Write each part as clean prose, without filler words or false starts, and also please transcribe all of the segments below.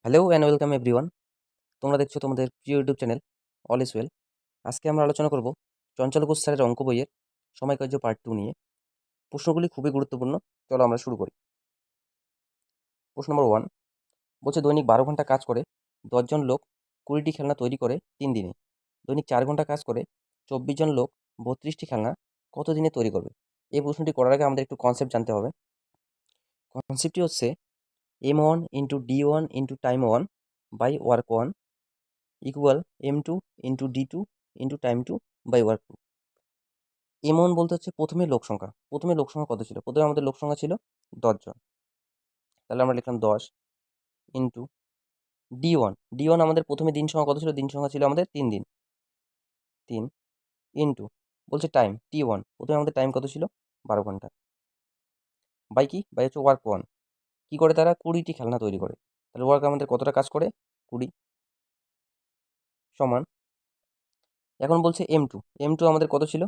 Hello and welcome everyone. তোমরা দেখছো তোমাদের প্রিয় YouTube channel all is well. আজকে আমরা আলোচনা করব চঞ্চল ঘোষ স্যারের অঙ্ক বইয়ের সময়কার্য পার্ট 2 নিয়ে। প্রশ্নগুলি খুবই গুরুত্বপূর্ণ। চলো আমরা শুরু করি। প্রশ্ন নম্বর 1 বলছে দৈনিক 12 ঘন্টা কাজ করে 10 জন লোক 20টি খেলনা তৈরি করে 3 দিনে। দৈনিক 4 ঘন্টা কাজ করে 24 জন লোক 32টি খেলনা কত দিনে তৈরি করবে? এই প্রশ্নটি করার আগে আমাদের একটু কনসেপ্ট জানতে হবে। কনসেপ্টটি হচ্ছে M1 into D1 into time 1 by work 1 equal M2 into D2 into time 2 by work 2। M1 বলতে হচ্ছে প্রথমে লোক সংখ্যা। প্রথমে লোক সংখ্যা কত ছিল? প্রথমে আমাদের লোক সংখ্যা ছিল 10 জন। তাহলে আমরা লিখলাম 10 ইন্টু D1 আমাদের প্রথমে দিন সংখ্যা কত ছিল? দিন সংখ্যা ছিল আমাদের 3 দিন। 3 ইন্টু বলছে টাইম T1, প্রথমে আমাদের টাইম কত ছিল? 12 ঘন্টা। বাই কি? বাই হচ্ছে ওয়ার্ক 1। কি করে তারা? 20টি খেলনা তৈরি করে। তাহলে ওয়ার্ক আমাদের কতটা কাজ করে? 20 সমান। এখন বলছে M2 আমাদের কত ছিল?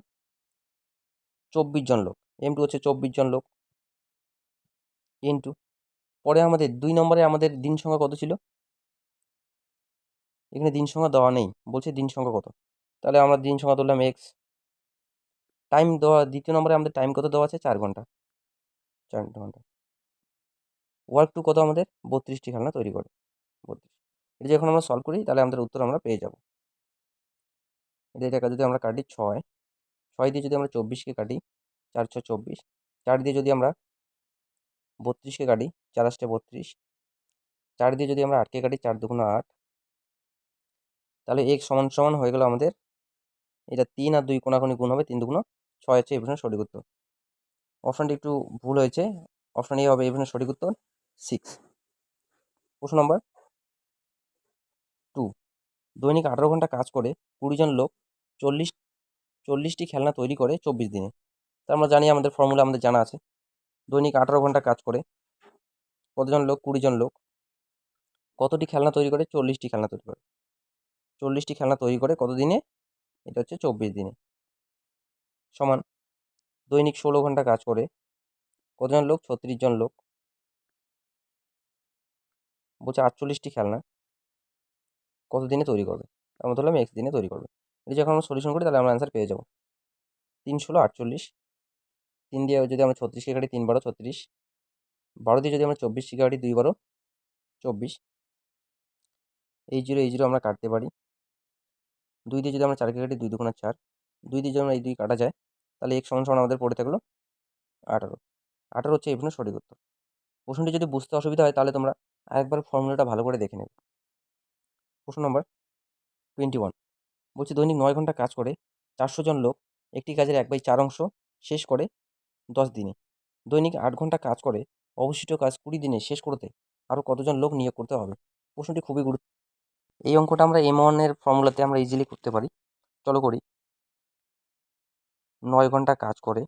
24 জন লোক। M2 হচ্ছে 24 জন লোক ইন্টু পরে আমাদের 2 নম্বরে আমাদের দিন সংখ্যা কত ছিল? এখানে দিন সংখ্যা দেওয়া নেই, বলছে দিন সংখ্যা কত। তাহলে আমরা দিন সংখ্যা ধরলাম এক্স। টাইম দেওয়া, দ্বিতীয় নম্বরে আমাদের টাইম কত দেওয়া আছে? 4 ঘন্টা। 4 ঘন্টা। ওয়ার্ক 2 কত আমাদের? 32টি খেলনা তৈরি করে। 32। এটা যখন আমরা সলভ করি তাহলে আমাদের উত্তর আমরা পেয়ে যাব। এটা যদি আমরা কাটি 6 দিয়ে যদি আমরা 24কে কাটি 4 6 24, 4 দিয়ে যদি আমরা 32কে কাটি 4 8 32, 4 দিয়ে যদি আমরা 8কে কাটি 4 2 8, তাহলে x সমান সমান হয়ে গেল আমাদের, এটা 3 আর 2 কোনাকুনি গুণ হবে, 3 2 6 হচ্ছে এই প্রশ্নের সঠিক উত্তর। অপশনটি একটু ভুল হয়েছে, অপশন এ হবে এই প্রশ্নের সঠিক উত্তর 6। প্রশ্ন নম্বর 2 দৈনিক 18 ঘন্টা কাজ করে 20 জন লোক 40টি খেলনা তৈরি করে 24 দিনে। তা আমরা জানি, আমাদের ফর্মুলা আমাদের জানা আছে। দৈনিক 18 ঘন্টা কাজ করে কতজন লোক? 20 জন লোক কতটি খেলনা তৈরি করে? 40টি খেলনা তৈরি করে। 40টি খেলনা তৈরি করে কত দিনে? এটা হচ্ছে 24 দিনে। সমান দৈনিক 16 ঘন্টা কাজ করে কতজন লোক? 36 জন লোক বলছে 48টি খেলনা কত দিনে তৈরি করবে? আমরা ধরলাম এক্স দিনে তৈরি করবে। এটা যখন আমরা সলিউশন করি তাহলে আমরা অ্যান্সার পেয়ে যাবো 3 16 48। 3 দিয়ে যদি আমরা 36কে কাটি 3 12 36, 12 দিয়ে যদি আমরা 24কে কাটি 2 12 24, এই জিরো আমরা কাটতে পারি। 2 দিয়ে যদি আমরা 4কে কাটি 2 2 4, 2 দিয়ে যদি আমরা এই 2 কাটা যায় তাহলে x সমান সমান আমাদের পড়ে থাকলো 18। 18 হচ্ছে এই প্রশ্নের সঠিক উত্তর। প্রশ্নটি যদি বুঝতে অসুবিধা হয় তাহলে তোমরা আরেকবার ফর্মুলাটা ভালো করে দেখে নেবে। প্রশ্ন নম্বর 21 বলছে দৈনিক 9 ঘন্টা কাজ করে 400 জন লোক একটি কাজের 1/4 অংশ শেষ করে 10 দিনে। দৈনিক 8 ঘন্টা কাজ করে অবশিষ্ট কাজ 20 দিনে শেষ করতে আরও কতজন লোক নিয়োগ করতে হবে? প্রশ্নটি খুবই গুরুত্ব। এই অঙ্কটা আমরা M1 এর ফর্মুলাতে আমরা ইজিলি করতে পারি। চলো করি। 9 ঘন্টা কাজ করে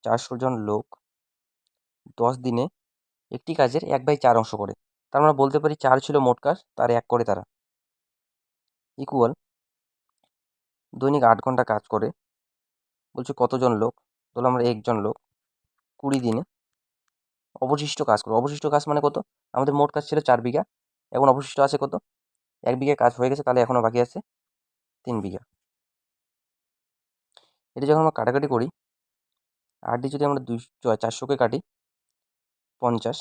400 জন লোক 10 দিনে একটি কাজের 1/4 অংশ করে। তার আমরা বলতে পারি 4 ছিল মোট কাজ, তার 1 করে তারা, ইকুয়াল দৈনিক 8 ঘন্টা কাজ করে বলছে কতজন লোক? ধরলাম আমরা 1 জন লোক 20 দিনে অবশিষ্ট কাজ করো। অবশিষ্ট কাজ মানে কত? আমাদের মোট কাজ ছিল 4 বিঘা, এখন অবশিষ্ট আছে কত? 1 বিঘা কাজ হয়ে গেছে, তাহলে এখনও বাকি আছে 3 বিঘা। এটা যখন আমরা কাটাকাটি করি, 8 দিয়ে যদি আমরা 400কে কাটি 50,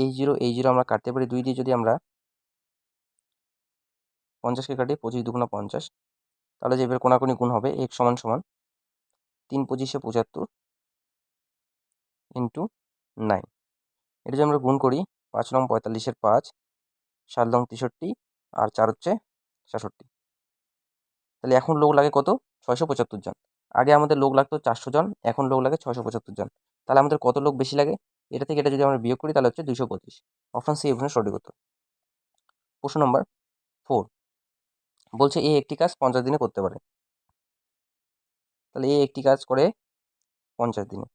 এই জিরো আমরা কাটতে পারি। 2 দিয়ে যদি আমরা 50কে কাটি 25 2 50, তাহলে যে এবার কোনাকুনি গুণ হবে x সমান সমান 3 25 75 ইন্টু 9। এটা যদি আমরা গুণ করি 5 নং 45-এর 5, 7 নং 63 আর 4 হচ্ছে 66। তাহলে এখন লোক লাগে কত? 675 জন। আগে আমাদের লোক লাগতো 400 জন, এখন লোক লাগে 675 জন। তাহলে আমাদের কত লোক বেশি লাগে? এটা থেকে এটা যদি আমরা বিয়োগ করি তাহলে হচ্ছে 225। অপশন সি এখানে সঠিক উত্তর। প্রশ্ন নম্বর 4 বলছে এ একটি কাজ 50 দিনে করতে পারে। তাহলে এ একটি কাজ করে 50 দিনে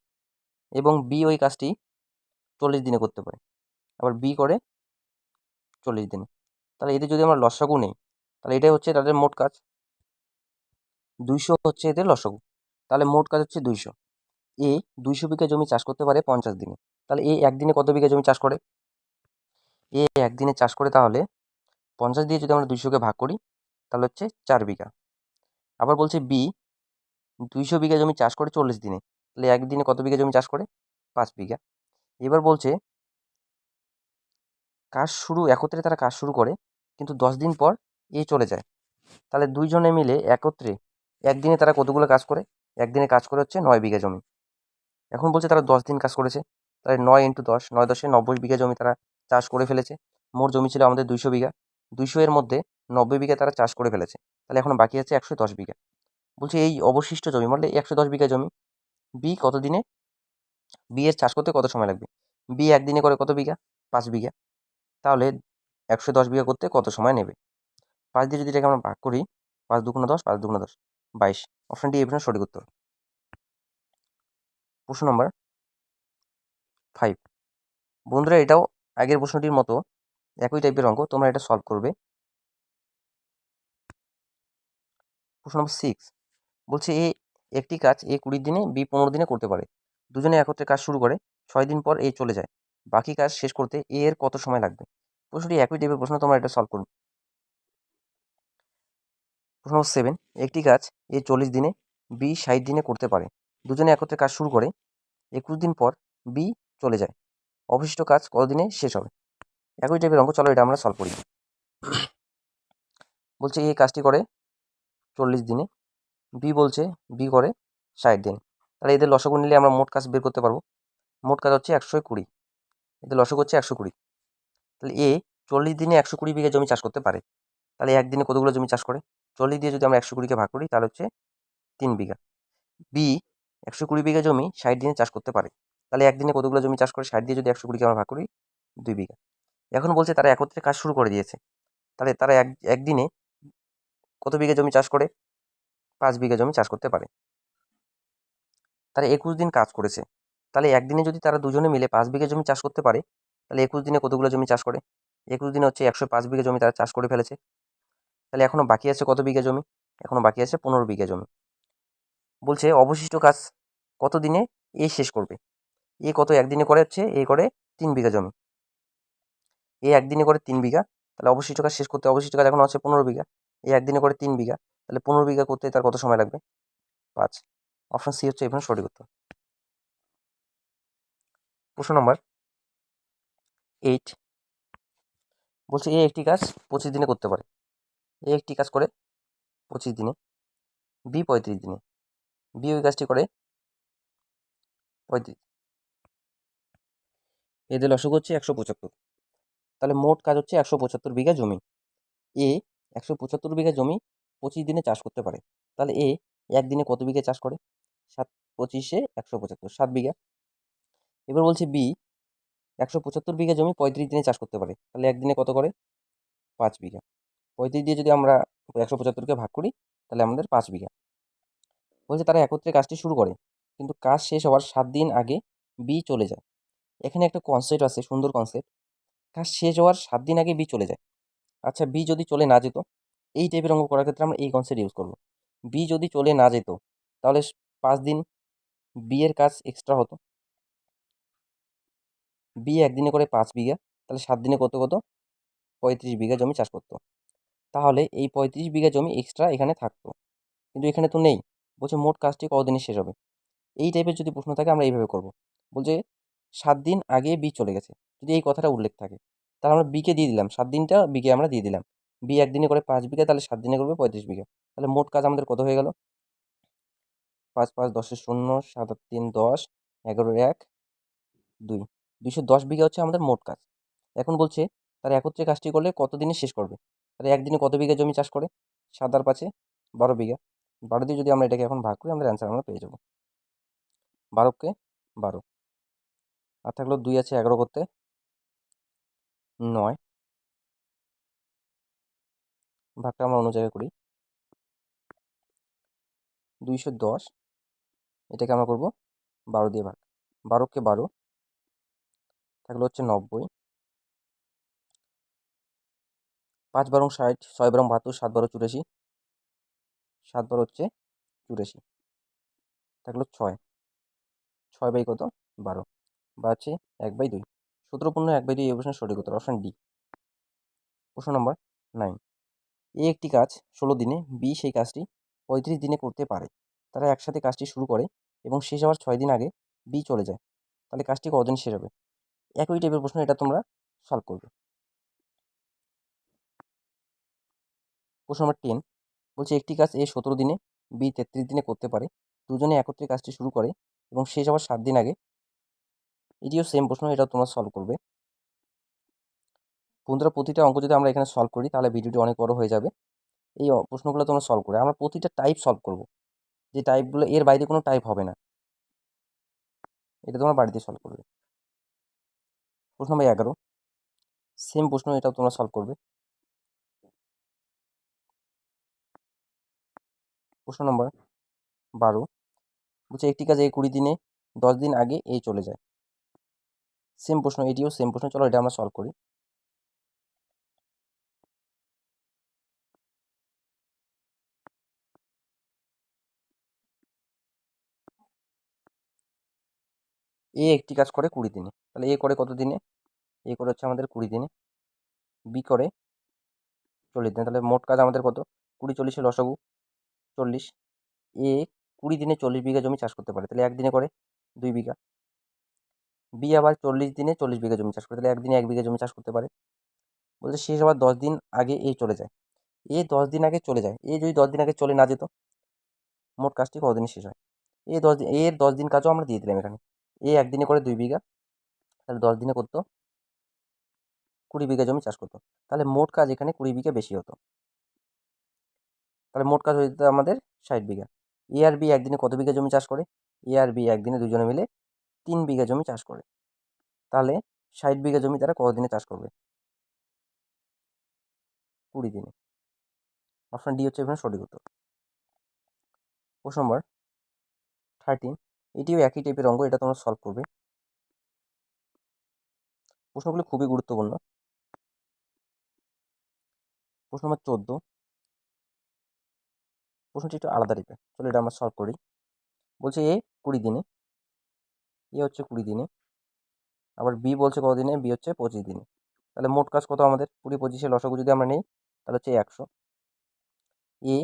এবং বি ওই কাজটি 40 দিনে করতে পারে, আবার বি করে 40 দিনে। তাহলে এদের যদি আমরা লসাগু নেই তাহলে এটাই হচ্ছে তাদের মোট কাজ। 200 হচ্ছে এদের লসাগু, তাহলে মোট কাজ হচ্ছে 200। এ 200 বিঘা জমি চাষ করতে পারে 50 দিনে। তাহলে এ একদিনে কত বিঘা জমি চাষ করে? এ একদিনে চাষ করে তাহলে 50 দিয়ে যদি আমরা 200কে ভাগ করি তাহলে হচ্ছে 4 বিঘা। আবার বলছে বি 200 বিঘা জমি চাষ করে 40 দিনে, তাহলে একদিনে কত বিঘা জমি চাষ করে? 5 বিঘা। এবার বলছে একত্রে তারা কাজ শুরু করে, কিন্তু 10 দিন পর এ চলে যায়। তাহলে দুইজনে মিলে একত্রে একদিনে তারা কতগুলো কাজ করে? একদিনে কাজ করে হচ্ছে 9 বিঘা জমি। এখন বলছে তারা 10 দিন কাজ করেছে, তাহলে 9 ইন্টু 10, 9 10 90 বিঘা জমি তারা চাষ করে ফেলেছে। মোট জমি ছিল আমাদের 200 বিঘা, 200 এর মধ্যে 90 বিঘা তারা চাষ করে ফেলেছে, তাহলে এখন বাকি আছে 110 বিঘা। বলছে এই অবশিষ্ট জমি মানে 110 বিঘা জমি বি কত দিনে, বি এর চাষ করতে কত সময় লাগবে? বি একদিনে করে কত বিঘা? 5 বিঘা। তাহলে 110 বিঘা করতে কত সময় নেবে? 5 দিয়ে যদি এটাকে আমরা ভাগ করি, 5 দুগুণে 10, 5 দুগুণে 10, 22। অপশন ডি এই প্রশ্নের সঠিক উত্তর। প্রশ্ন নম্বর 5। বন্ধুরা এটাও আগের প্রশ্নটির মতো একই টাইপের অঙ্ক, তোমরা এটা সলভ করবে। প্রশ্ন নম্বর 6 বলছে এ একটি কাজ এ 20 দিনে, বি 15 দিনে করতে পারে। দুজনে একত্রে কাজ শুরু করে, 6 দিন পর এ চলে যায়। বাকি কাজ শেষ করতে এ এর কত সময় লাগবে? প্রশ্নটি একই টাইপের প্রশ্ন, তোমরা এটা সলভ করবে। প্রশ্ন নম্বর 7 একটি কাজ এ 40 দিনে, বি 60 দিনে করতে পারে। দুজনে একত্রে কাজ শুরু করে, 21 দিন পর বি চলে যায়। অবশিষ্ট কাজ কত দিনে শেষ হবে? একই টাইপের অঙ্ক, চলো এটা আমরা সলভ করি। বলছে এই কাজটি করে 40 দিনে, বি করে 60 দিন। তাহলে এদের লসাগু নিলে আমরা মোট কাজ বের করতে পারবো। মোট কাজ হচ্ছে 120, এদের লসাগু হচ্ছে 120। তাহলে এ 40 দিনে 120 বিঘা জমি চাষ করতে পারে। তাহলে একদিনে কতগুলো জমি চাষ করে? 40 দিয়ে যদি আমরা 120কে ভাগ করি তাহলে হচ্ছে 3 বিঘা। বি 120 বিঘা জমি 60 দিনে চাষ করতে পারে। তাহলে একদিনে কতগুলো জমি চাষ করে? 60 দিয়ে যদি 120কে আমরা ভাগ করি, 2 বিঘা। এখন বলছে তারা একত্রে কাজ শুরু করে দিয়েছে, তাহলে তারা একদিনে কত বিঘা জমি চাষ করে? 5 বিঘা জমি চাষ করতে পারে। তারা 21 দিন কাজ করেছে, তাহলে একদিনে যদি তারা দুজনে মিলে 5 বিঘা জমি চাষ করতে পারে, তাহলে 21 দিনে কতগুলো জমি চাষ করে? 21 দিনে হচ্ছে 105 বিঘা জমি তারা চাষ করে ফেলেছে। তাহলে এখনো বাকি আছে কত বিঘা জমি? এখনো বাকি আছে 15 বিঘা জমি। বলছে অবশিষ্ট কাজ কত দিনে এ শেষ করবে? এ কত একদিনে করে? হচ্ছে এ করে 3 বিঘা জমি, এ একদিনে করে 3 বিঘা। তাহলে অবশিষ্ট কাজ শেষ করতে অবশিষ্ট কাজ এখন আছে 15 বিঘা, এ একদিনে করে 3 বিঘা, তাহলে 15 বিঘা করতে তার কত সময় লাগবে? 5। অপশন সি হচ্ছে এখানে সঠিক উত্তর। প্রশ্ন নম্বর 8 বলছে এ একটি কাজ 25 দিনে করতে পারে। এ একটি কাজ করে 25 দিনে, বি 35 দিনে, বি ওই কাজটি করে 35। এদের লসক হচ্ছে 175। তাহলে মোট কাজ হচ্ছে 175 বিঘা জমি। এ 175 বিঘা জমি 25 দিনে চাষ করতে পারে। তাহলে এ একদিনে কত বিঘা চাষ করে? 7 25-এ 175, 7 বিঘা। এবার বলছে বি 175 বিঘা জমি 35 দিনে চাষ করতে পারে। তাহলে একদিনে কত করে? 5 বিঘা। 35 দিয়ে যদি আমরা 175কে ভাগ করি তাহলে আমাদের 5 বিঘা। বলছে তারা একত্রে কাজটি শুরু করে, কিন্তু কাজ শেষ হওয়ার 7 দিন আগে বি চলে যায়। এখানে একটা কনসেপ্ট আছে, সুন্দর কনসেপ্ট। কাজ শেষ হওয়ার 7 দিন আগে বি চলে যায়। আচ্ছা বি যদি চলে না যেত, এই টাইপের অঙ্ক করার ক্ষেত্রে আমরা এই কনসেপ্ট ইউজ করব। বি যদি চলে না যেত তাহলে 5 দিন বি এর কাজ এক্সট্রা হতো। বি একদিনে করে 5 বিঘা, তাহলে 7 দিনে কত কত? 35 বিঘা জমি চাষ করতো। তাহলে এই 35 বিঘা জমি এক্সট্রা এখানে থাকতো, কিন্তু এখানে তো নেই। বলছে মোট কাজটি কতদিনে শেষ হবে? এই টাইপের যদি প্রশ্ন থাকে আমরা এইভাবে করব। বলছে 7 দিন আগে বি চলে গেছে, যদি এই কথাটা উল্লেখ থাকে তাহলে আমরা বিকে দিয়ে দিলাম, 7 দিনটা বিকে আমরা দিয়ে দিলাম। বি একদিনে করে 5 বিঘা, তাহলে 7 দিনে করবে 35 বিঘা। তাহলে মোট কাজ আমাদের কত হয়ে গেল? 5 5 10 শূন্য, 7 আর 3 10, 11 1 2, 210 বিঘা হচ্ছে আমাদের মোট কাজ। এখন বলছে তারা একত্রে কাজটি করলে কত দিনে শেষ করবে? তাহলে একদিনে কত বিঘা জমি চাষ করে? 7 আর 5-এ 12 বিঘা। 12 দিয়ে যদি আমরা এটাকে এখন ভাগ করি আমাদের অ্যান্সার আমরা পেয়ে যাবো। 12কে 12, আর থাকলো 2 আছে 11 করতে, 9। ভাগটা আমরা অন্য জায়গায় করি। 210, এটাকে আমরা করব 12 দিয়ে ভাগ। 12কে 12, থাকলো হচ্ছে 90। 5 12 60, 6 12 72, 7 12 84, 7 12 হচ্ছে 84, থাকলো 6। 6 বাই কত? 12। বা আছে 1/2। 17 × 1/2 এই প্রশ্নের সঠিক উত্তর অপশন ডি। প্রশ্ন নম্বর 9। এ একটি কাজ 16 দিনে, বি সেই কাজটি 35 দিনে করতে পারে। তারা একসাথে কাজটি শুরু করে এবং শেষ হওয়ার 6 দিন আগে বি চলে যায়। তাহলে কাজটি কতদিন শেষ হবে? একই টাইপের প্রশ্ন, এটা তোমরা সলভ করবে। প্রশ্ন নম্বর 10 বলছে একটি কাজ এ 17 দিনে, বি 33 দিনে করতে পারে। দুজনে একত্রে কাজটি শুরু করে এবং শেষ হওয়ার 7 দিন আগে। এটিও সেম প্রশ্ন, এটাও তোমরা সলভ করবে। বন্ধুরা, প্রতিটা অঙ্ক যদি আমরা এখানে সলভ করি তাহলে ভিডিওটি অনেক বড় হয়ে যাবে। এই প্রশ্নগুলো তোমরা সলভ করে আমরা প্রতিটা টাইপ সলভ করব, যে টাইপগুলো এর বাইরে কোনো টাইপ হবে না, এটা তোমরা বাড়িতে সলভ করবে। প্রশ্ন নম্বর 11 সেম প্রশ্ন, এটাও তোমরা সলভ করবে। প্রশ্ন নম্বর 12 বলছে একটি কাজ এই 20 দিনে, 10 দিন আগে এই চলে যায়। সেম প্রশ্ন, এটিও সেম প্রশ্ন। চলো এটা আমরা সলভ করি। এ একটি কাজ করে 20 দিনে, তাহলে এ করে কত দিনে? এ করে হচ্ছে আমাদের 20 দিনে, বি করে 40 দিনে। তাহলে মোট কাজ আমাদের কত? 20 40 লসাগু 40। এ 20 দিনে 40 বিঘা জমি চাষ করতে পারে, তাহলে একদিনে করে 2 বিঘা। বি আবার 40 দিনে 40 বিঘা জমি চাষ করে, তাহলে একদিনে 1 বিঘা জমি চাষ করতে পারে। বলছে শেষ আবার 10 দিন আগে এ চলে যায়। এ 10 দিন আগে চলে যায়, এ যদি 10 দিন আগে চলে না যেত, মোট কাজটি কতদিনে শেষ হয়? এর 10 দিন কাজও আমরা দিয়ে দিলাম এখানে। এ একদিনে করে 2 বিঘা, তাহলে 10 দিনে করতো 20 বিঘা জমি চাষ করতো। তাহলে মোট কাজ এখানে 20 বিঘা বেশি হতো, তাহলে মোট কাজ হয়ে যেত আমাদের 60 বিঘা। এ আর বি একদিনে কত বিঘা জমি চাষ করে? এ আর বি একদিনে দুজনে মিলে 3 বিঘা জমি চাষ করে। তাহলে 60 বিঘা জমি তারা কতদিনে চাষ করবে? 20 দিনে। অপশন ডি হচ্ছে এখানে সঠিক উত্তর। প্রশ্ন নম্বর 13 এটিও একই টাইপের অঙ্ক, এটা তোমরা সলভ করবে। প্রশ্নগুলো খুবই গুরুত্বপূর্ণ। প্রশ্ন নম্বর 14 প্রশ্নটি একটু আলাদা টাইপের, চলো এটা আমরা সলভ করি। বলছে এ 20 দিনে, এ হচ্ছে 20 দিনে, আবার বি বলছে কত দিনে? বি হচ্ছে 25 দিনে। তাহলে মোট কাজ কত আমাদের? 20 25 লসাগু যদি আমরা নেই তাহলে হচ্ছে 100। এ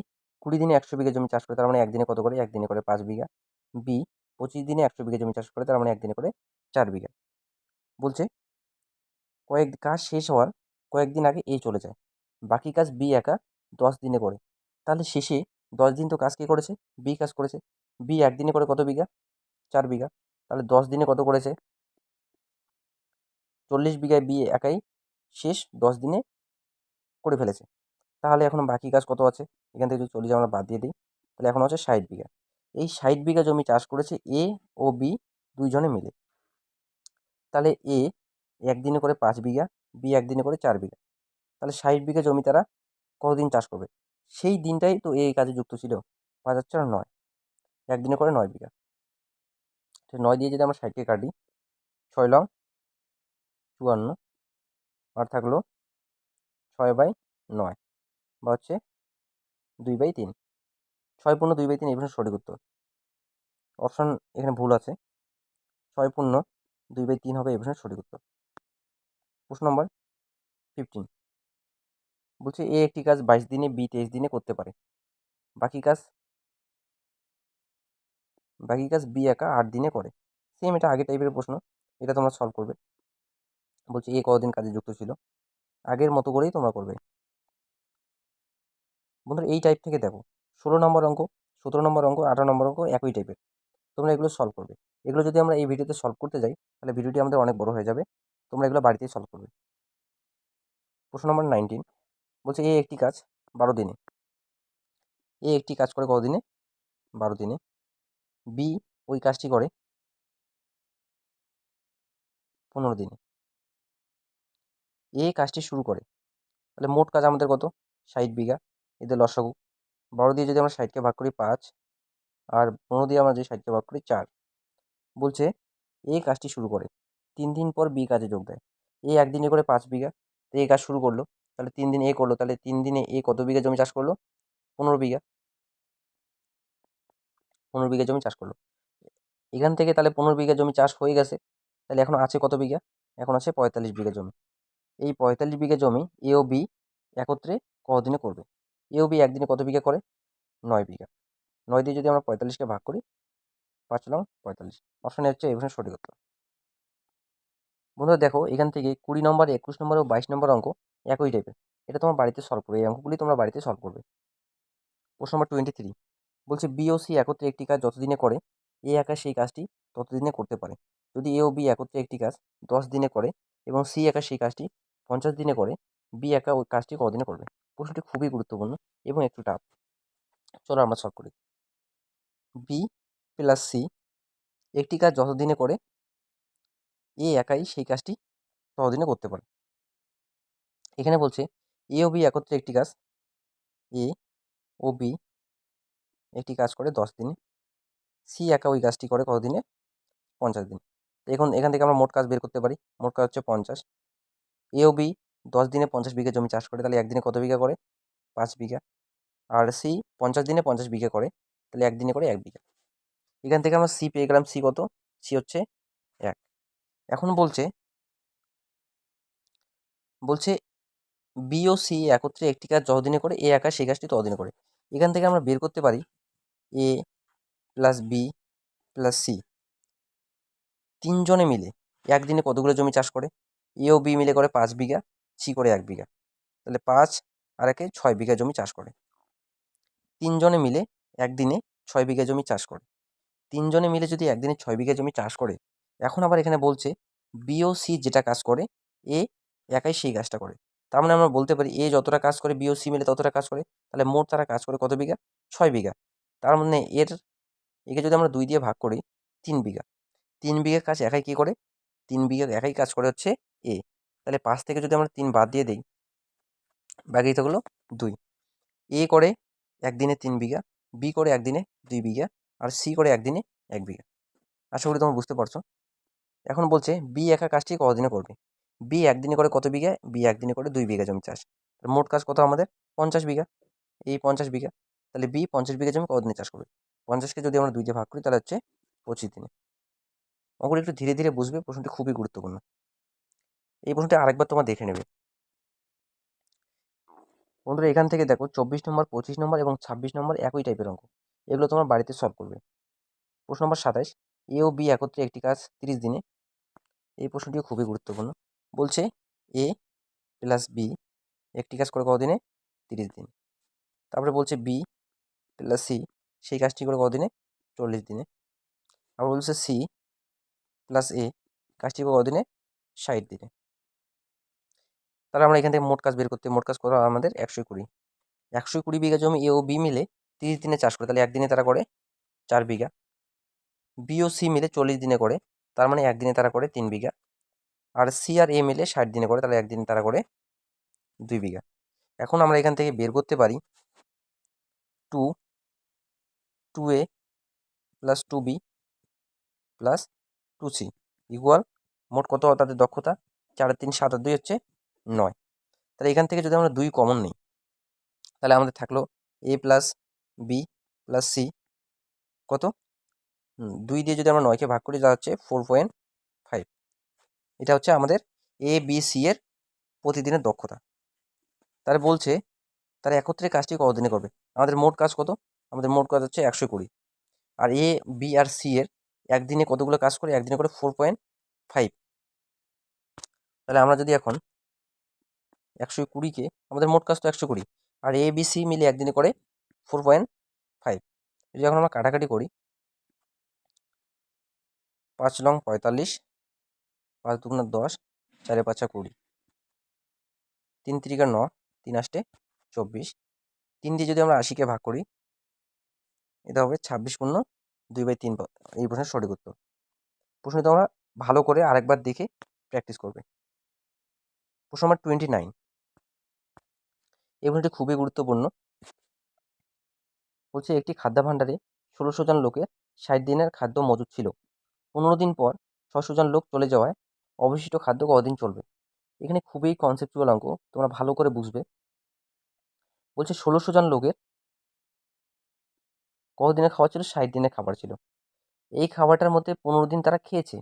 20 দিনে 100 বিঘা জমি চাষ করে, তার মানে একদিনে কত করে? একদিনে করে 5 বিঘা। বি 25 দিনে 100 বিঘা জমি চাষ করে, তার মানে একদিনে করে 4 বিঘা। বলছে কাজ শেষ হওয়ার কয়েকদিন আগে এ চলে যায়, বাকি কাজ বি একা 10 দিনে করে। তাহলে শেষে 10 দিন তো কাজ কে করেছে? বি কাজ করেছে। বি একদিনে করে কত বিঘা? 4 বিঘা। তাহলে 10 দিনে কত করেছে? 40 বিঘায় বি একাই শেষ 10 দিনে করে ফেলেছে। তাহলে এখন বাকি কাজ কত আছে? এখান থেকে যদি 40 আমরা বাদ দিয়ে দিই, তাহলে এখন হচ্ছে 60 বিঘা। এই 60 বিঘা জমি চাষ করেছে এ ও বি দুইজনে মিলে। তাহলে এ একদিনে করে 5 বিঘা, বি একদিনে করে 4 বিঘা। তাহলে 60 বিঘা জমি তারা কতদিন চাষ করবে? সেই দিনটাই তো এই কাজে যুক্ত ছিল। 5 আর 4 9, একদিনে করে 9 বিঘা। 9 দিয়ে যদি আমরা 60কে কাটি, 6 লং 54, আর থাকলো 6/9 বা হচ্ছে 2/3। 6 পূর্ণ 2/3 এই প্রশ্নের সঠিক উত্তর। অপশন এখানে ভুল আছে, 6 পূর্ণ 2/3 হবে এই প্রশ্নের সঠিক উত্তর। প্রশ্ন নম্বর 15 বলছে এ একটি কাজ 22 দিনে, বি 23 দিনে করতে পারে। বাকি কাজ বি একা 8 দিনে করে। সেম, এটা আগের টাইপের প্রশ্ন, এটা তোমরা সলভ করবে। বলছে এ কতদিন কাজে যুক্ত ছিল, আগের মতো করেই তোমরা করবে। বন্ধুরা এই টাইপ থেকে দেখো, 16 নম্বর অঙ্ক, 17 নম্বর অঙ্ক, 18 নম্বর অঙ্ক একই টাইপের, তোমরা এগুলো সলভ করবে। এগুলো যদি আমরা এই ভিডিওতে সলভ করতে যাই তাহলে ভিডিওটি আমাদের অনেক বড় হয়ে যাবে, তোমরা এগুলো বাড়িতেই সলভ করবে। প্রশ্ন নম্বর 19 বলছে এ একটি কাজ 12 দিনে, এ একটি কাজ করে কতদিনে? 12 দিনে। বি ওই কাজটি করে 15 দিনে। এ কাজটি শুরু করে, তাহলে মোট কাজ আমাদের কত? 60 বিঘা। এদের লসাগু 12 দিয়ে যদি আমরা 60কে ভাগ করি 5, আর 15 দিয়ে আমরা যদি 60কে ভাগ করি 4। বলছে এ কাজটি শুরু করে 3 দিন পর বি কাজে যোগ দেয়। এ একদিনে করে 5 বিঘা, তো এই কাজ শুরু করলো, তাহলে 3 দিন এ করলো, তাহলে 3 দিনে এ কত বিঘা জমি চাষ করলো? 15 বিঘা। 15 বিঘা জমি চাষ করলো। এখান থেকে তাহলে 15 বিঘা জমি চাষ হয়ে গেছে, তাহলে এখন আছে কত বিঘা? এখন আছে 45 বিঘা জমি। এই 45 বিঘা জমি এ ও বি একত্রে কতদিনে করবে? এ ও বি একদিনে কত বিঘা করে? 9 বিঘা। 9 দিয়ে যদি আমরা 45কে ভাগ করি, 5 লং 45। অপশানে হচ্ছে এই প্রশ্নের সঠিক উত্তর। বন্ধুরা দেখো, এখান থেকে 20 নম্বর, 21 নম্বর ও 22 নম্বর অঙ্ক একই টাইপের। এটা তোমার বাড়িতে সলভ করবে, এই অঙ্কগুলি তোমরা বাড়িতে সলভ করবে। প্রশ্ন নম্বর 23 বলছে বি ও সি একত্রে একটি কাজ যতদিনে করে এ একা সেই কাজটি ততদিনে করতে পারে। যদি এ ও বি একত্রে একটি কাজ 10 দিনে করে এবং সি একা সেই কাজটি 50 দিনে করে, বি একা ওই কাজটি কতদিনে করবে? প্রশ্নটি খুবই গুরুত্বপূর্ণ এবং একটু টাফ। চলো আমরা সলভ করি। বি প্লাস সি একটি কাজ যত দিনে করে এ একাই সেই কাজটি ততদিনে করতে পারে। এখানে বলছে এ ও বি একত্রে একটি কাজ, এ ও বি একটি কাজ করে 10 দিনে, সি একা ওই কাজটি করে কতদিনে? 50 দিন। এখন এখান থেকে আমরা মোট কাজ বের করতে পারি। মোট কাজ হচ্ছে 50। এ ও বি 10 দিনে 50 বিঘা জমি চাষ করে, তাহলে একদিনে কত বিঘা করে? 5 বিঘা। আর সি 50 দিনে 50 বিঘা করে, তাহলে একদিনে করে 1 বিঘা। এখান থেকে আমরা সি পেয়ে গেলাম। সি কত? সি হচ্ছে 1। এখন বলছে বলছে বি ও সি একত্রে একটি কাজ যতদিনে করে এ একা সেই কাজটি ততদিনে করে। এখান থেকে আমরা বের করতে পারি এ প্লাস বি প্লাস সি, তিনজনে মিলে একদিনে কতগুলো জমি চাষ করে? এ ও বি মিলে করে 5 বিঘা, সি করে 1 বিঘা, তাহলে 5 আর 1-এ 6 বিঘা জমি চাষ করে। তিনজনে মিলে একদিনে 6 বিঘা জমি চাষ করে। তিনজনে মিলে যদি একদিনে 6 বিঘা জমি চাষ করে, এখন আবার এখানে বলছে বি ও সি যেটা কাজ করে এ একাই সেই কাজটা করে। তার মানে আমরা বলতে পারি এ যতটা কাজ করে বি ও সি মিলে ততটা কাজ করে, তাহলে মোট তারা কাজ করে কত বিঘা? 6 বিঘা। তার মানে একে যদি আমরা 2 দিয়ে ভাগ করি, 3 বিঘা। 3 বিঘা কাজ একাই কি করে? 3 বিঘা একাই কাজ করে হচ্ছে এ। তাহলে 5 থেকে যদি আমরা 3 বাদ দিয়ে দিই, বাকি থাকলো 2। এ করে একদিনে 3 বিঘা, বি করে একদিনে 2 বিঘা, আর সি করে একদিনে 1 বিঘা। আশা করি তোমরা বুঝতে পারছো। এখন বলছে বি একা কাজটি কতদিনে করবে? বি একদিনে করে কত বিঘা? বি একদিনে করে 2 বিঘা জমি চাষ। মোট কাজ কত আমাদের? 50 বিঘা। এই 50 বিঘা, তাহলে বি 50 বিঘা জমি কতদিনে চাষ করবে? 50কে যদি আমরা 2 দিয়ে ভাগ করি, তাহলে হচ্ছে 25 দিনে। অঙ্কটি একটু ধীরে ধীরে বুঝবে, প্রশ্নটি খুবই গুরুত্বপূর্ণ। এই প্রশ্নটি আরেকবার তোমরা দেখে নেবে। বন্ধুরা এখান থেকে দেখো 24 নম্বর, 25 নম্বর এবং 26 নম্বর একই টাইপের অঙ্ক। এগুলো তোমার বাড়িতে সলভ করবে। প্রশ্ন নম্বর 27 এ ও বি একত্রে একটি কাজ 30 দিনে। এই প্রশ্নটিও খুবই গুরুত্বপূর্ণ। বলছে এ প্লাস বি একটি কাজ করে কতদিনে? 30 দিন। তারপরে বলছে বি প্লাস সি সেই কাজটি করে কতদিনে? 40 দিনে। আবার বলছে সি প্লাস এ কাজটি করে কতদিনে? 60 দিনে। তাহলে আমরা এখান থেকে মোট কাজ বের করতে, মোট কাজ করা আমাদের 120। 120 বিঘা জমি এ ও বি মিলে 30 দিনে চাষ করে, তাহলে একদিনে তারা করে 4 বিঘা। বি ও সি মিলে 40 দিনে করে, তার মানে একদিনে তারা করে 3 বিঘা। আর সি আর এ মিলে 60 দিনে করে, তাহলে একদিনে তারা করে 2 বিঘা। এখন আমরা এখান থেকে বের করতে পারি 2a plus 2b plus 2c equal মোট কত তাদের দক্ষতা? 4 আর 3 7 আর 2 হচ্ছে 9। তাহলে এখান থেকে যদি আমরা 2 কমন নিই, তাহলে আমাদের থাকলো এ প্লাস বি প্লাস সি কত? 2 দিয়ে যদি আমরা 9কে ভাগ করি, যা হচ্ছে 4.5। এটা হচ্ছে আমাদের এ বি সি এর প্রতিদিনের দক্ষতা। তাহলে বলছে তারা একত্রে কাজটি কতদিনে করবে? আমাদের মোট কাজ কত? আমাদের মোট কাজ হচ্ছে 120। আর এ বি আর সি এর একদিনে কতগুলো কাজ করে? একদিনে করে 4.5। তাহলে আমরা যদি এখন 120কে, আমাদের মোট কাজ তো 120, আর এ বি সি মিলে একদিনে করে 4.5। যদি এখন আমরা কাটাকাটি করি, 5 লং 45, 5 দুগুণা 10, 4 5 20, 3 3 9, 3 8 24। 3 দিয়ে যদি আমরা 80কে ভাগ করি, এটা হবে 26/2/3। এই প্রশ্নের সঠিক উত্তর। প্রশ্নটি তোমরা ভালো করে আরেকবার দেখে প্র্যাকটিস করবে। প্রশ্ন নম্বর 29। এই প্রশ্নটি খুবই গুরুত্বপূর্ণ। বলছে একটি খাদ্য ভাণ্ডারে 1600 জন লোকের 60 দিনের খাদ্য মজুদ ছিল। 15 দিন পর 600 জন লোক চলে যাওয়ায় অবশিষ্ট খাদ্য কতদিন চলবে? এখানে খুবই কনসেপচুয়াল অঙ্ক, তোমরা ভালো করে বুঝবে। বলছে 1600 জন লোকের কতদিনের খাবার ছিল? 60 দিনের খাবার ছিল। এই খাবারটার মধ্যে 15 দিন তারা খেয়েছে,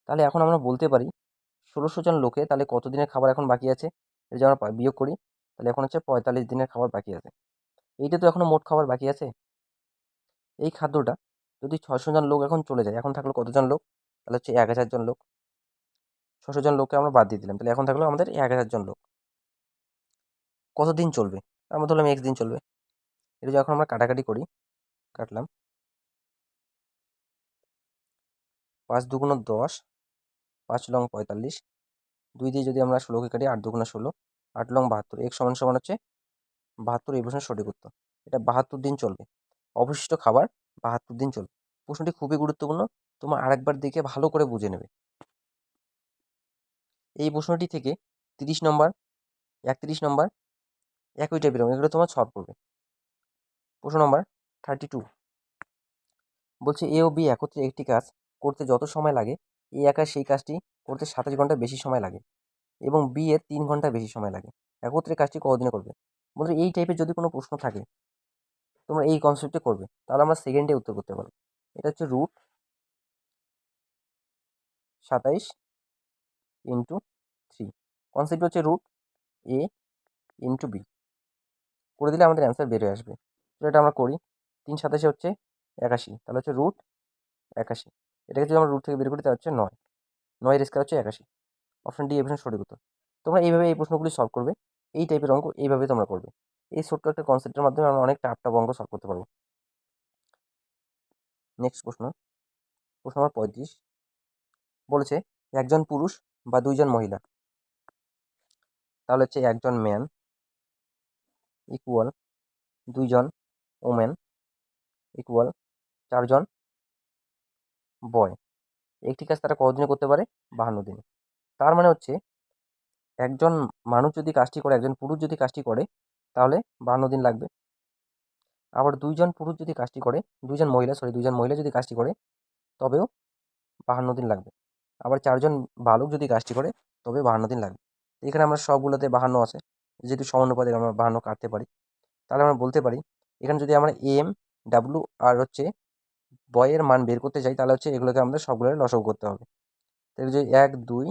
তাহলে এখন আমরা বলতে পারি 1600 জন লোকে তাহলে কত দিনের খাবার এখন বাকি আছে, এটা যদি আমরা বিয়োগ করি তাহলে এখন হচ্ছে 45 দিনের খাবার বাকি আছে। এইটা তো এখনো মোট খাবার বাকি আছে। এই খাদ্যটা যদি 600 জন লোক এখন চলে যায়, এখন থাকলো কতজন লোক, তাহলে হচ্ছে 1000 জন লোক। 600 জন লোককে আমরা বাদ দিয়ে দিলাম, তাহলে এখন থাকলো আমাদের 1000 জন লোক। কতদিন চলবে, আমরা ধরলাম x দিন চলবে। এটা যখন আমরা কাটাকাটি করি, কাটলাম 5 দুগুণ 10, 5 লং 45, 2 দিয়ে যদি আমরা 16কে কাটি 8 দুগুণ 16, 8 লং 72, x সমান সমান হচ্ছে 72। এই প্রশ্নের সঠিক উত্তর। এটা 72 দিন চলবে, অবশিষ্ট খাবার 72 দিন চলবে। প্রশ্নটি খুবই গুরুত্বপূর্ণ, তোমরা আরেকবার দেখে ভালো করে বুঝে নেবে। এই প্রশ্নটি থেকে 30 নম্বর, 31 নম্বর একই টাইপের, এগুলো তোমার সলভ করবে। প্রশ্ন নম্বর 32 বলছে এ ও বি একত্রে একটি কাজ করতে যত সময় লাগে, এ একা সেই কাজটি করতে 27 ঘন্টা বেশি সময় লাগে এবং বি এর 3 ঘন্টা বেশি সময় লাগে। একত্রে কাজটি কতদিনে করবে? বলতে এই টাইপের যদি কোনো প্রশ্ন থাকে তোমরা এই কনসেপ্টে করবে, তাহলে আমরা সেকেন্ডে উত্তর করতে পারবো। এটা হচ্ছে রুট 27 ইন্টু 3। কনসেপ্ট হচ্ছে রুট এ ইন্টু বি, করে দিলে আমাদের অ্যান্সার বের হয়ে আসবে। তো এটা আমরা করি, 3 27 হচ্ছে 81, তাহলে হচ্ছে রুট 81। এটাকে যদি আমরা রুট থেকে বের করি তাহলে হচ্ছে 9, 9 স্কোয়ার হচ্ছে 81। অপশন ডি এর সঠিক উত্তর। তোমরা এইভাবে এই প্রশ্নগুলি সলভ করবে, এই টাইপের অঙ্ক এইভাবে তোমরা করবে। এই ছোট্ট একটা কনসেপ্টের মাধ্যমে আমরা অনেক টাফ অঙ্ক সলভ করতে পারবো। নেক্সট প্রশ্ন, প্রশ্ন নম্বর 35 বলেছে একজন পুরুষ বা 2 জন মহিলা, তাহলে হচ্ছে একজন ম্যান ইকুয়াল 2 জন ওমেন ইকুয়াল 4 জন বয়। একটি কাজ তারা কতদিনে করতে পারে? 52 দিনে। তার মানে হচ্ছে একজন মানুষ যদি কাজটি করে, একজন পুরুষ যদি কাজটি করে তাহলে 52 দিন লাগবে। আবার 2 জন পুরুষ যদি কাজটি করে, 2 জন মহিলা যদি কাজটি করে তবেও 52 দিন লাগবে। আবার 4 জন বালক যদি কাজটি করে তবে 52 দিন লাগবে। এখানে আমরা সবগুলোতে 52 আছে, যেহেতু সমানুপাতিক আমরা 52 কাটতে পারি। তাহলে আমরা বলতে পারি এখানে যদি আমরা এম ডাব্লু আর হচ্ছে বয়ের মান বের করতে চাই, তাহলে হচ্ছে এগুলোকে আমাদের সবগুলোর লসাগু করতে হবে। তাহলে যদি 1 2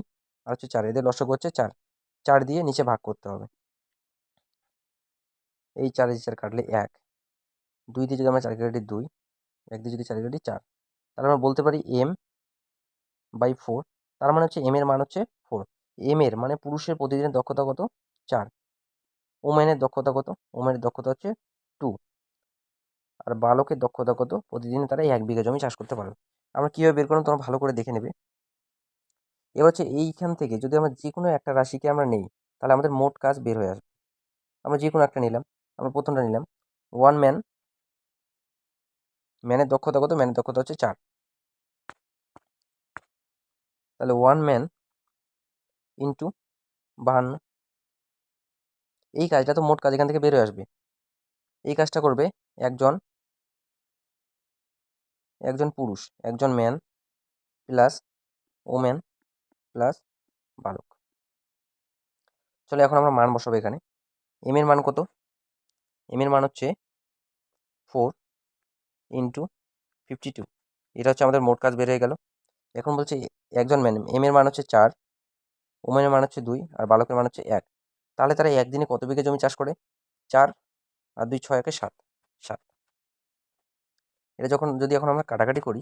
আর হচ্ছে 4, এদের লসাগু হচ্ছে 4, 4 দিয়ে নিচে ভাগ করতে হবে। এই 4 4 কাটলে 1, 2 দিয়ে যদি আমরা 4 কাটি 2, 1 দিয়ে যদি 4 কাটি 4, তাহলে আমরা বলতে পারি m বাই 4। তার মানে হচ্ছে এম এর মান হচ্ছে 4। এম এর মানে পুরুষের প্রতিদিনের দক্ষতা কত? 4। ওমেনের দক্ষতা কত? ওমেনের দক্ষতা হচ্ছে 2। আর বালকের দক্ষতা কত? প্রতিদিন তারা 1 বিঘা জমি চাষ করতে পারবে। আমরা কীভাবে বের করলাম তোমরা ভালো করে দেখে নেবে। এবার হচ্ছে এইখান থেকে যদি আমরা যে কোনো একটা রাশিকে আমরা নেই, তাহলে আমাদের মোট কাজ বের হয়ে আসবে। আমরা যে কোনো একটা নিলাম, আমরা প্রথমটা নিলাম 1 ম্যান, ম্যানের দক্ষতা কত? ম্যানের দক্ষতা হচ্ছে 4। তাহলে 1 ম্যান ইন্টু 52, এই কাজটা তো মোট কাজ এখান থেকে বের হয়ে আসবে। এই কাজটা করবে একজন পুরুষ, একজন ম্যান প্লাস ওমেন প্লাস বালক। চলো এখন আমরা মান বসাবো এখানে। এম এর মান কত? এম এর মান হচ্ছে 4 ইন্টু 52, এটা হচ্ছে আমাদের মোট কাজ বের হয়ে গেল। এখন বলছে একজন ম্যান, এম এর মান হচ্ছে 4, ওমেনের মান হচ্ছে 2 আর বালকের মান হচ্ছে 1। তাহলে তারা একদিনে কত বিঘা জমি চাষ করে? 4 আর 2 6 একে 7, 7। এটা যখন যদি এখন আমরা কাটাকাটি করি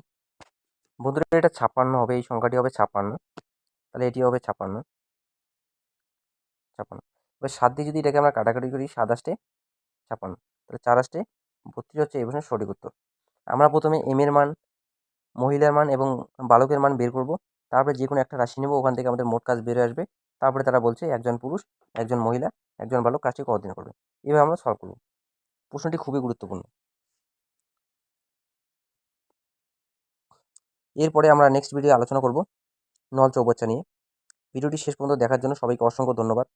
বন্ধুরা, এটা 56 হবে, এই সংখ্যাটি হবে 56, তাহলে এটি হবে 56, 56। এবার 7 দিয়ে যদি এটাকে আমরা কাটাকাটি করি, 7 আষ্টে 56, তাহলে 4 আষ্টে 32 হচ্ছে এই প্রশ্নের সঠিক উত্তর। আমরা প্রথমে এম এর মান, মহিলার মান এবং বালকের মান বের করব, তারপরে যে কোনো একটা রাশি নেব, ওখান থেকে আমাদের মোট কাজ বের আসবে। তারপরে তারা বলছে একজন পুরুষ, একজন মহিলা, একজন বালক কাজটি কতদিন করবে। এভাবে আমরা সলভ করব। প্রশ্নটি খুবই গুরুত্বপূর্ণ। এরপরে আমরা নেক্সট ভিডিও আলোচনা করব নল চৌবাচ্চা নিয়ে। ভিডিওটি শেষ পর্যন্ত দেখার জন্য সবাইকে অসংখ্য ধন্যবাদ।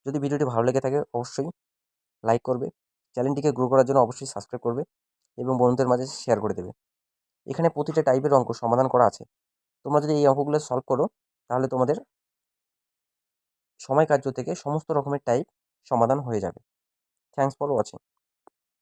যদি ভিডিওটি ভালো লেগে থাকে অবশ্যই লাইক করবে, চ্যানেলটিকে গ্রো করার জন্য অবশ্যই সাবস্ক্রাইব করবে এবং বন্ধুদের মাঝে শেয়ার করে দেবে। এখানে প্রতিটা টাইপের অঙ্ক সমাধান করা আছে। তোমরা যদি এই অঙ্কগুলো সলভ করো তাহলে তোমাদের সময় কার্য থেকে সমস্ত রকমের টাইপ সমাধান হয়ে যাবে। Thanks for watching.